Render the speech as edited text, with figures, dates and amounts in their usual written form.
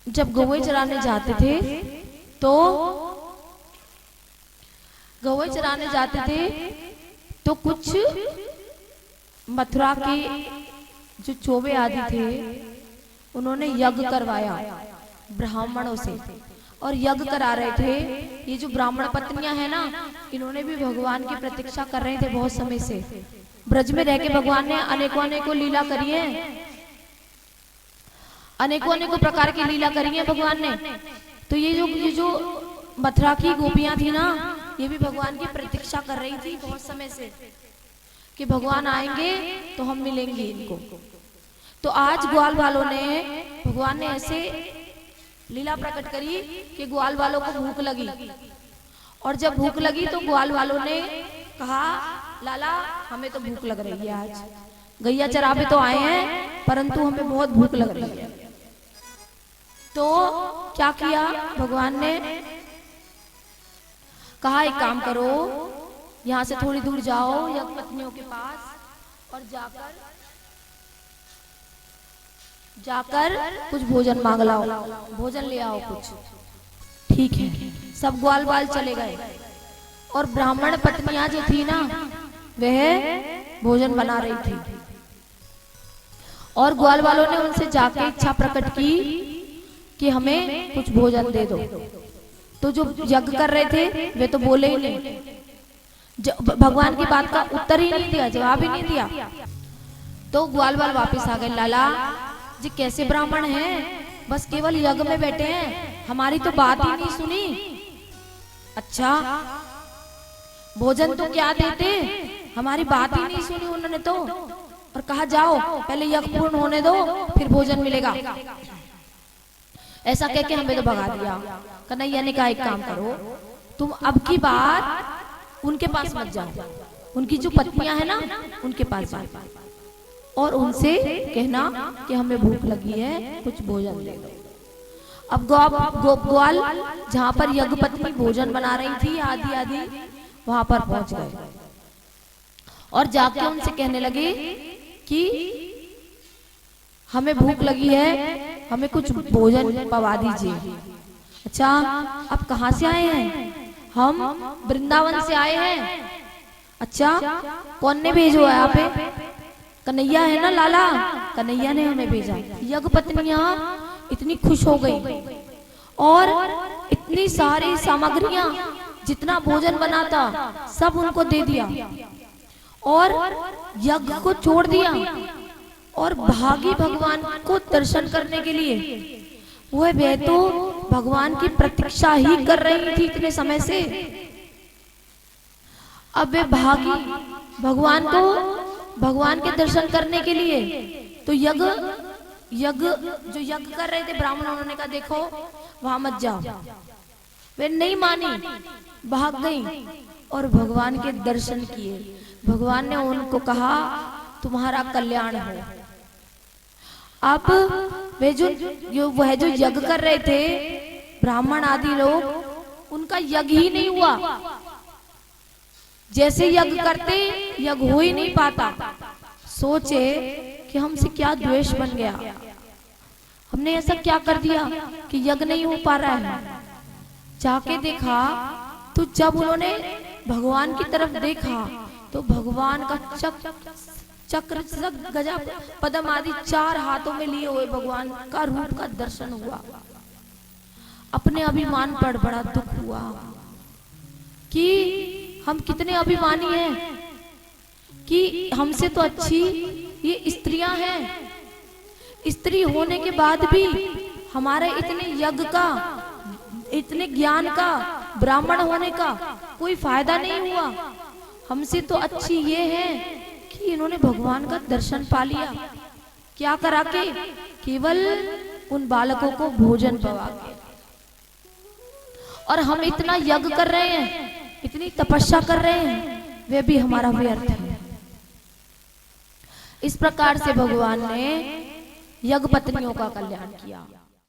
जब गौएं चराने जाते थे तो गौएं चराने जाते थे तो कुछ मथुरा के जो चोवे आदि थे उन्होंने यज्ञ करवाया ब्राह्मणों से, और यज्ञ करा रहे थे। ये जो ब्राह्मण पत्नियां हैं ना, इन्होंने भी भगवान की प्रतीक्षा कर रहे थे बहुत समय से। ब्रज में रह के भगवान ने अनेकों अनेकों लीला करी है, अनेकों अनेकों प्रकार की लीला करी है भगवान ने। तो ये जो मथुरा की गोपियां थी ना, ये भी भगवान की प्रतीक्षा कर रही थी बहुत समय से कि भगवान आएंगे तो हम मिलेंगे इनको। तो आज ग्वाल वालों ने, भगवान ने ऐसे लीला प्रकट करी कि ग्वाल वालों को भूख लगी, और जब भूख लगी तो ग्वाल वालों ने कहा, लाला हमें तो भूख लग रही है, आज गैया चरावे तो आए हैं परंतु हमें बहुत भूख लग रही है। तो क्या किया भगवान ने, कहा एक काम करो, यहाँ से थोड़ी दूर जाओ यज्ञ पत्नियों के पास और जाकर कुछ भोजन मांग लाओ, भोजन ले आओ कुछ। ठीक है, सब ग्वाल बाल चले गए और ब्राह्मण पत्नियां जो थी ना, वह भोजन बना रही थी, और ग्वाल वालों ने उनसे जाके इच्छा प्रकट की कि हमें कुछ भोजन दे दो। तो जो यज्ञ कर रहे थे वे तो बोले ही नहीं, भगवान की बात का उत्तर ही नहीं दिया, जवाब ही नहीं दिया। तो ग्वाल वाल वापिस आ गए, लाला जी कैसे ब्राह्मण हैं, बस केवल यज्ञ में बैठे हैं, हमारी तो बात ही नहीं सुनी। अच्छा भोजन तो क्या देते, हमारी बात ही नहीं सुनी उन्होंने तो, और कहा जाओ पहले यज्ञ पूर्ण होने दो फिर भोजन मिलेगा। ऐसा कह के हमें तो भगा दिया। कन्हैया ने कहा एक काम करो, तुम अब की बात उनके पास मत जाओ, उनकी जो पत्नियां है ना उनके पास जाओ और उनसे कहना कि हमें भूख लगी है, कुछ भोजन दे दो। अब ग्वाल जहाँ पर यज्ञ पत्नी भोजन बना रही थी आदि आदि, वहां पर पहुंच गए और जाके उनसे कहने लगे कि हमें भूख लगी है, हमें कुछ भोजन पवा दीजिए। अच्छा आप कहाँ से आए हैं, हम वृंदावन से आए हैं। अच्छा कौन ने भेजो है आप? कन्हैया है ना लाला, कन्हैया ने हमें भेजा। यज्ञ पत्नियां इतनी खुश हो गई और इतनी सारी सामग्रियां, जितना भोजन बना था सब उनको दे दिया और यज्ञ को छोड़ दिया और भागी भगवान को दर्शन करने के लिए। वह तो भगवान की प्रतीक्षा ही कर रही थी इतने समय से, अब वे भागी भगवान के दर्शन करने के लिए। तो यज्ञ जो यज्ञ कर रहे थे ब्राह्मण, उन्होंने कहा देखो वहां मत जाओ। वे नहीं मानी, भाग गई और भगवान के दर्शन किए। भगवान ने उनको कहा तुम्हारा कल्याण हो। अब वे जो यज्ञ कर रहे थे ब्राह्मण आदि लोग, उनका यज्ञ ही नहीं हुआ। जैसे यज्ञ करते यज्ञ हो ही नहीं पाता। सोचे कि हमसे क्या द्वेष बन गया, हमने ऐसा क्या कर दिया कि यज्ञ नहीं हो पा रहा है। जाके देखा तो जब उन्होंने भगवान की तरफ देखा तो भगवान का चक्र गजा पद्म आदि 4 हाथों में लिए हुए भगवान का रूप का दर्शन हुआ। अपने अभिमान पर बड़ा दुख हुआ कि हम कितने अभिमानी हैं कि हमसे तो अच्छी ये स्त्रियां हैं, स्त्री होने के बाद भी हमारे इतने यज्ञ का, इतने ज्ञान का, ब्राह्मण होने का कोई फायदा नहीं हुआ। हमसे तो अच्छी ये है कि इन्होंने भगवान का दर्शन पा लिया। क्या करा के? केवल उन बालकों को भोजन पवा के। और हम इतना यज्ञ कर रहे हैं, इतनी तपस्या कर रहे हैं, वे भी हमारा व्यर्थ है। इस प्रकार से भगवान ने यज्ञ पत्नियों का कल्याण किया।